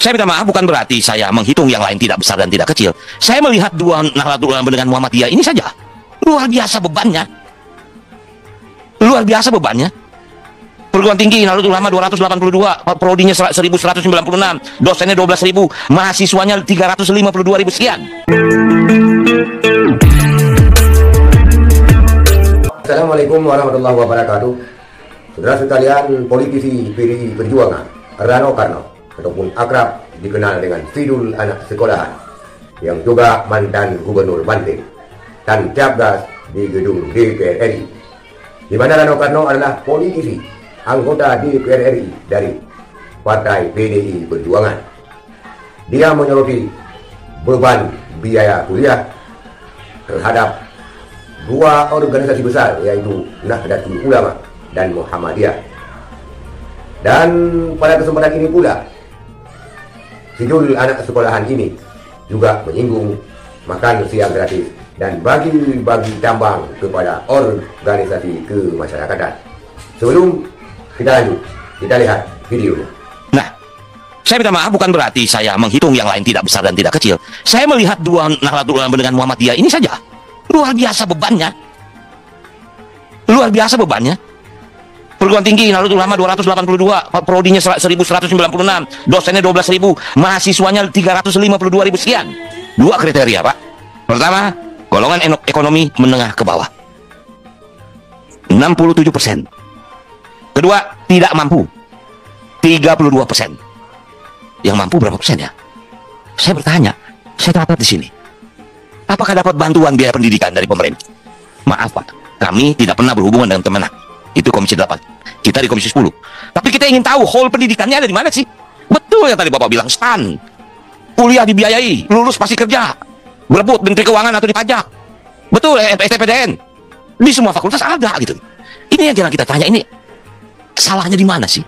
Saya minta maaf, bukan berarti saya menghitung yang lain tidak besar dan tidak kecil. Saya melihat dua Nahdlatul Ulama dengan Muhammadiyah ini saja. Luar biasa bebannya. Luar biasa bebannya. Perguruan tinggi Nahdlatul Ulama 282, prodinya 1196, dosennya 12.000, mahasiswanya 352.000 sekian. Assalamualaikum warahmatullahi wabarakatuh. Saudara sekalian, politisi PDI Perjuangan Rano Karno ataupun akrab dikenal dengan Sidul Anak Sekolahan, yang juga mantan Gubernur Banten, tancap gas di gedung DPR RI, di mana Rano Karno adalah politisi anggota DPR RI dari Partai PDI Perjuangan. Dia menyoroti beban biaya kuliah terhadap dua organisasi besar, yaitu Nahdlatul Ulama dan Muhammadiyah. Dan pada kesempatan ini pula, Sidul Anak Sekolahan ini juga menyinggung makan siang gratis dan bagi-bagi tambang kepada organisasi kemasyarakatan. Sebelum kita lanjut, kita lihat videonya. Nah, saya minta maaf, bukan berarti saya menghitung yang lain tidak besar dan tidak kecil. Saya melihat dua Nahdlatul Ulama dengan Muhammadiyah ini saja. Luar biasa bebannya. Luar biasa bebannya. Perguruan tinggi Nahdlatul Ulama 282, prodinya 1196, dosennya 12.000, mahasiswanya 352.000 sekian. Dua kriteria, Pak. Pertama, golongan ekonomi menengah ke bawah, 67%. Kedua, tidak mampu, 32%. Yang mampu berapa persen ya? Saya bertanya, saya catat di sini. Apakah dapat bantuan biaya pendidikan dari pemerintah? Maaf Pak, kami tidak pernah berhubungan dengan Kemenak. Itu Komisi 8, kita di Komisi 10. Tapi kita ingin tahu whole pendidikannya ada di mana sih? Betul yang tadi Bapak bilang, STAN, kuliah dibiayai, lulus pasti kerja, berebut Menteri Keuangan atau di pajak. Betul, STPDN, di semua fakultas ada gitu. Ini yang jangan kita tanya, ini salahnya di mana sih?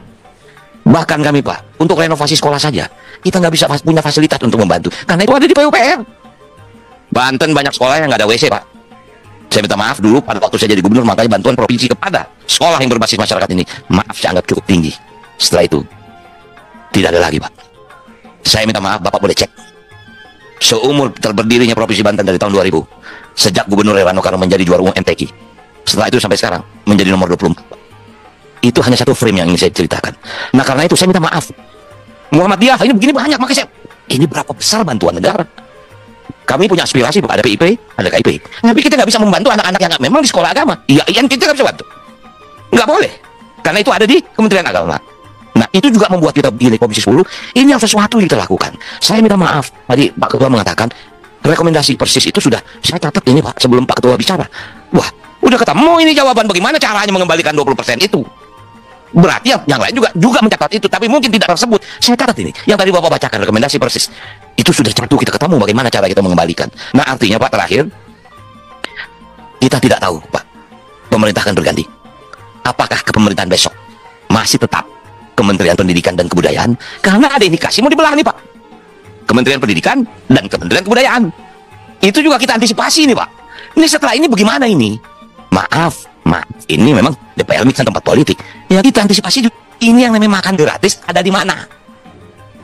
Bahkan kami Pak, untuk renovasi sekolah saja, kita nggak bisa punya fasilitas untuk membantu, karena itu ada di PUPR. Banten banyak sekolah yang nggak ada WC Pak. Saya minta maaf dulu pada waktu saya jadi gubernur, makanya bantuan provinsi kepada sekolah yang berbasis masyarakat ini, maaf saya anggap cukup tinggi. Setelah itu tidak ada lagi Pak. Saya minta maaf, Bapak boleh cek seumur terberdirinya provinsi Banten dari tahun 2000, sejak Gubernur Rano Karno menjadi juara umum MTQ, setelah itu sampai sekarang menjadi nomor 24. Itu hanya satu frame yang ingin saya ceritakan. Nah karena itu saya minta maaf, Muhammadiyah ini begini banyak, makanya saya, ini berapa besar bantuan negara. Kami punya aspirasi, ada PIP, ada KIP. Tapi kita nggak bisa membantu anak-anak yang memang di sekolah agama. Iya, kita nggak bisa bantu. Nggak boleh. Karena itu ada di Kementerian Agama. Nah, itu juga membuat kita di Komisi 10, ini yang sesuatu yang kita lakukan. Saya minta maaf. Tadi Pak Ketua mengatakan, rekomendasi persis itu sudah saya catat ini Pak, sebelum Pak Ketua bicara. Wah, udah ketemu ini jawaban bagaimana caranya mengembalikan 20% itu. Berarti yang lain juga mencatat itu, tapi mungkin tidak tersebut. Saya catat ini, yang tadi Bapak bacakan rekomendasi persis. Itu sudah satu kita ketemu bagaimana cara kita mengembalikan. Nah artinya Pak, terakhir, kita tidak tahu Pak, pemerintah akan berganti. Apakah kepemerintahan besok masih tetap Kementerian Pendidikan dan Kebudayaan? Karena ada indikasi mau dibelah nih Pak, Kementerian Pendidikan dan Kementerian Kebudayaan. Itu juga kita antisipasi nih Pak. Ini setelah ini bagaimana ini? Maaf, ini memang DPR ini kan tempat politik. Ya kita antisipasi juga. Ini yang namanya makan gratis ada di mana?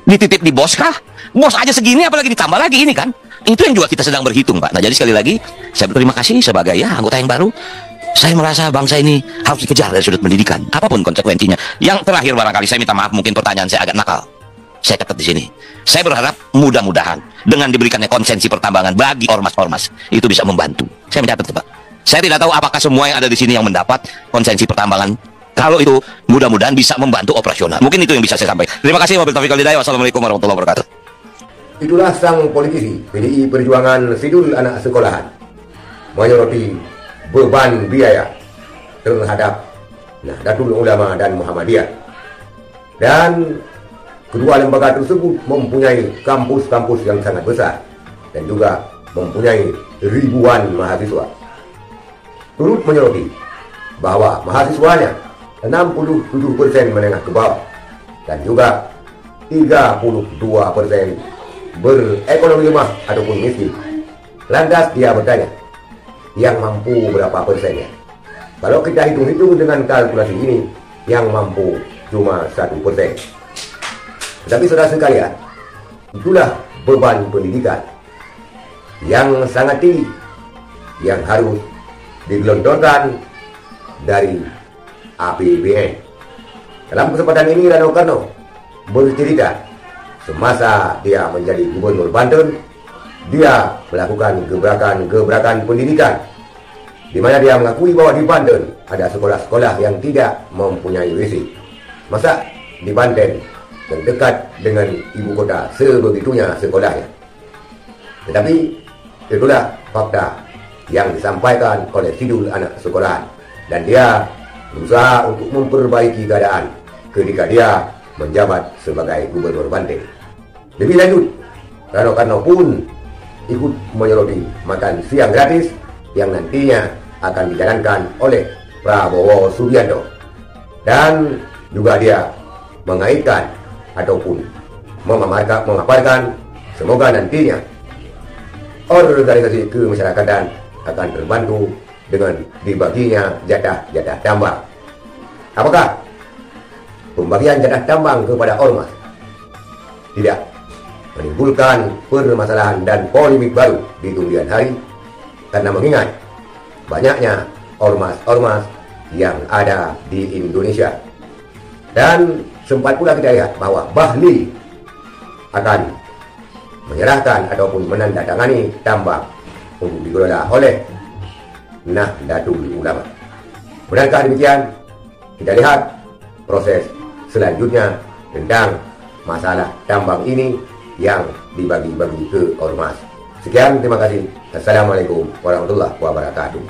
Dititip di bos kah? Bos aja segini, apalagi ditambah lagi ini kan? Itu yang juga kita sedang berhitung Pak. Nah jadi sekali lagi saya berterima kasih sebagai anggota yang baru. Saya merasa bangsa ini harus dikejar dari sudut pendidikan, apapun konsekuensinya. Yang terakhir barangkali saya minta maaf, mungkin pertanyaan saya agak nakal. Saya catat di sini. Saya berharap mudah-mudahan dengan diberikannya konsensi pertambangan bagi ormas-ormas itu bisa membantu. Saya mencatat Pak. Saya tidak tahu apakah semua yang ada di sini yang mendapat konsensi pertambangan. Kalau itu mudah-mudahan bisa membantu operasional. Mungkin itu yang bisa saya sampaikan. Terima kasih. Wabillahi taufiq wal hidayah. Wassalamualaikum warahmatullahi wabarakatuh. Itulah sang politisi PDI Perjuangan Sidul Anak Sekolahan menyoroti beban biaya terhadap Nahdlatul Ulama dan Muhammadiyah. Dan kedua lembaga tersebut mempunyai kampus-kampus yang sangat besar dan juga mempunyai ribuan mahasiswa. Turut menyoroti bahwa mahasiswanya 67% menengah ke bawah dan juga 32% berekonomi lemah ataupun miskin. Lantas dia bertanya, yang mampu berapa persennya? Kalau kita hitung-hitung dengan kalkulasi ini, yang mampu cuma 1%. Tetapi saudara sekalian, Itulah beban pendidikan yang sangat tinggi yang harus digelontorkan dari APBN. Dalam kesempatan ini Rano Karno bercerita semasa dia menjadi Gubernur Banten, dia melakukan gebrakan-gebrakan pendidikan, di mana dia mengakui bahwa di Banten ada sekolah-sekolah yang tidak mempunyai WC. Masa di Banten yang dekat dengan ibu kota sebegitunya sekolahnya. Tetapi itulah fakta yang disampaikan oleh Sidul Anak Sekolahan, dan dia berusaha untuk memperbaiki keadaan ketika dia menjabat sebagai Gubernur Banten. Lebih lanjut, Rano Karno pun ikut menyoroti makan siang gratis yang nantinya akan dijalankan oleh Prabowo Subianto, dan juga dia mengaitkan ataupun memaparkan semoga nantinya organisasi kemasyarakatan akan terbantu dengan dibaginya jatah-jatah tambang. Apakah pembagian jatah tambang kepada ormas tidak menimbulkan permasalahan dan polemik baru di kemudian hari? Karena mengingat banyaknya ormas-ormas yang ada di Indonesia. Dan sempat pula kita lihat bahwa Bahli akan menyerahkan ataupun menandatangani tambang untuk dikelola oleh Nahdlatul Ulama. Benarkah demikian? Kita lihat proses selanjutnya tentang masalah tambang ini yang dibagi-bagi ke ormas. Sekian, terima kasih. Assalamualaikum warahmatullahi wabarakatuh.